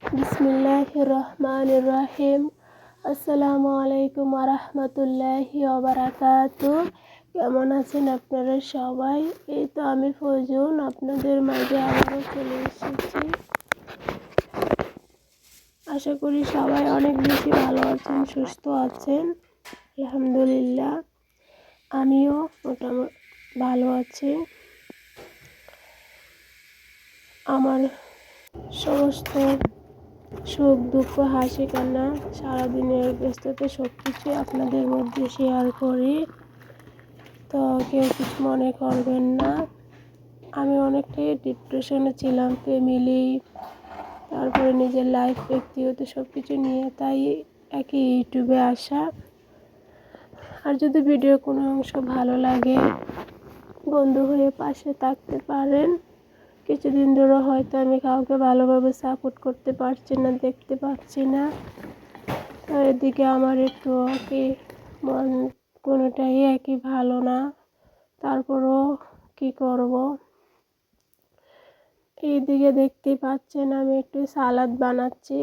বিসমিল্লাহির রহমানির রহিম। আসসালামু আলাইকুম ওয়া রাহমাতুল্লাহি ওয়া বারাকাতুহু। কেমন আছেন আপনারা সবাই? এই তো আমি ফয়জুন আপনাদের মাঝে আবারও চলে এসেছি। আশা করি সবাই অনেক বেশি ভালো আছেন, সুস্থ আছেন। আলহামদুলিল্লাহ, আমিও মোটামুটি ভালো আছি। আমার সমস্ত সুখ দুঃখ হাসি কান্না সারাদিনের ব্যস্ততা সব কিছুই আপনাদের মধ্যে শেয়ার করি, তো কেউ কিছু মনে করবেন না। আমি অনেকটাই ডিপ্রেশনে ছিলাম, ফ্যামিলি, তারপরে নিজের লাইফ, ব্যক্তিগত সব কিছু নিয়ে, তাই একই ইউটিউবে আসা। আর যদি ভিডিও কোনো অংশ ভালো লাগে, বন্ধু হয়ে পাশে থাকতে পারেন। কিছুদিন ধরে হয়তো আমি কাউকে ভালোভাবে সাপোর্ট করতে পারছি না, দেখতে পাচ্ছি না, তো এদিকে আমার একটু মন কোনোটাই একই ভালো না। তারপরও কি করব, এইদিকে দেখতেই পাচ্ছেন আমি একটু সালাদ বানাচ্ছি।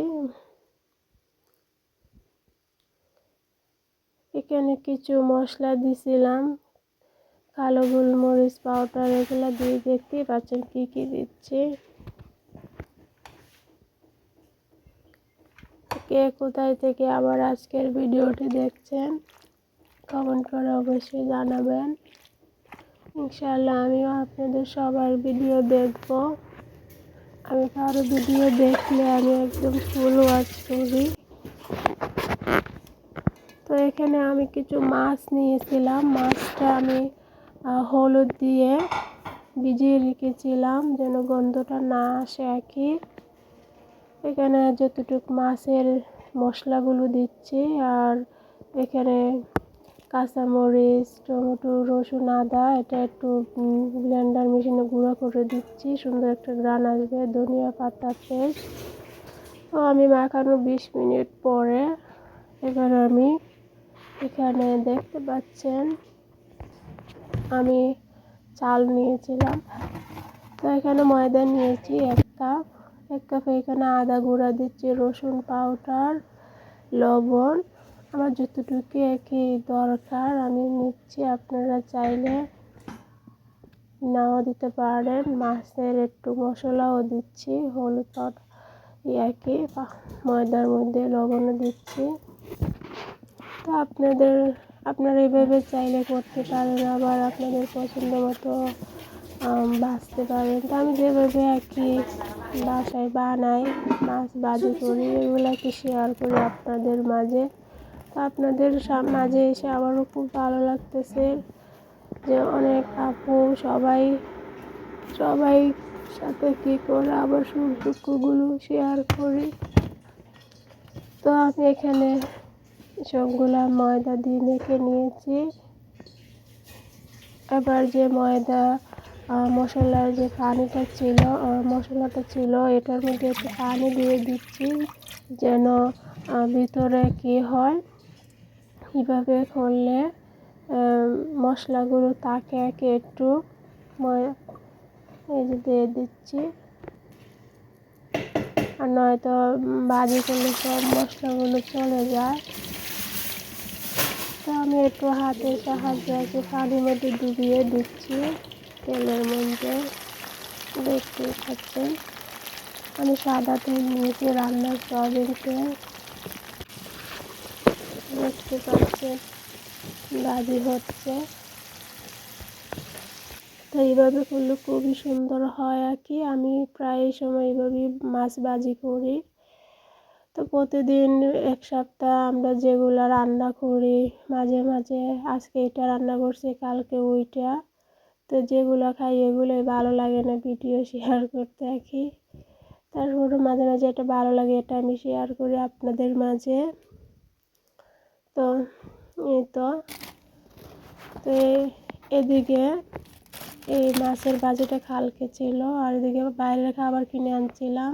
এখানে কিছু মশলা দিছিলাম, কালো গোলমরিচ পাউডার, এগুলো দিয়ে দেখতেই পাচ্ছেন কি কি দিচ্ছি। কে কোথায় থেকে আবার আজকের ভিডিওটি দেখছেন কমেন্ট করে অবশ্যই জানাবেন। ইনশাআল্লাহ আমিও আপনাদের সবার ভিডিও দেখব। আমি কারো ভিডিও দেখলে আমি একদম ফুল ওয়াচ করি। তো এখানে আমি কিছু মাছ নিয়েছিলাম, মাছটা আমি হলুদ দিয়ে ভিজিয়ে রেখেছিলাম যেন গন্ধটা না আসে আর কি। এখানে যতটুকু মাছের মশলাগুলো দিচ্ছি, আর এখানে কাঁচামরিচ, টমেটো, রসুন, আদা, এটা একটু ব্লেন্ডার মেশিনে গুঁড়ো করে দিচ্ছি, সুন্দর একটা ঘ্রাণ আসবে। ধনিয়া পাতা পেস্ট। তো আমি মাখানো 20 মিনিট পরে এবার আমি এখানে দেখতে পাচ্ছেন আমি চাল নিয়েছিলাম, তো এখানে ময়দা নিয়েছি 1 কাপ। 1 কাপে এখানে আদা গুঁড়া দিচ্ছি, রসুন পাউডার, লবণ, আমার যতটুকু একই দরকার আমি নিচ্ছি। আপনারা চাইলে নাও দিতে পারেন। মাছের একটু মশলাও দিচ্ছি, হলুদ পাউডার একই ময়দার মধ্যে, লবণও দিচ্ছি। তো আপনারা এইভাবে চাইলে করতে পারেন, আবার আপনাদের পছন্দ মতো ভাজতে পারেন। তো আমি যেভাবে আর কি বাসায় বানাই, মাছ ভাজি করি, এগুলো কি শেয়ার করি আপনাদের মাঝে। তো আপনাদের মাঝে এসে আমারও খুব ভালো লাগতেছে যে অনেক আপু সবাই সাথে কী করে আবার সুখ দুঃখগুলো শেয়ার করি। তো আমি এখানে সবগুলা ময়দা দিয়ে মেখে নিয়েছি। এবার যে ময়দা মশলার যে মশলাটা ছিল এটার মধ্যে একটু পানি দিয়ে দিচ্ছি যেন ভিতরে কি হয়, কীভাবে করলে মশলাগুলো তাকে একে একটু এই যে দিয়ে দিচ্ছি, আর নয়তো ভাজি করলে সব মশলাগুলো চলে যায়। তো আমি একটু হাতের সাহায্যে পানির মধ্যে ডুবিয়ে দিচ্ছি তেলের মধ্যে। দেখতে পাচ্ছেন আমি সাদা তেল নিয়েছি, রান্নার সয়াবিন তেল। দেখতে পাচ্ছেন ভাজি হচ্ছে। তো এইভাবে করলে খুবই সুন্দর হয় আর কি। আমি প্রায় সময় এইভাবেই মাছ ভাজি করি। তো প্রতিদিন 1 সপ্তাহ আমরা যেগুলো রান্না করি, মাঝে মাঝে আজকে এটা রান্না করছি, কালকে ওইটা, তো যেগুলো খাই এগুলোই ভালো লাগে না ভিডিও শেয়ার করতে আর কি। তারপরে মাঝে মাঝে এটা ভালো লাগে, এটা আমি শেয়ার করি আপনাদের মাঝে। তো এই তো এদিকে এই মাছের ভাজিটা কালকে ছিল, আর এদিকে বাইরের খাবার কিনে আনছিলাম।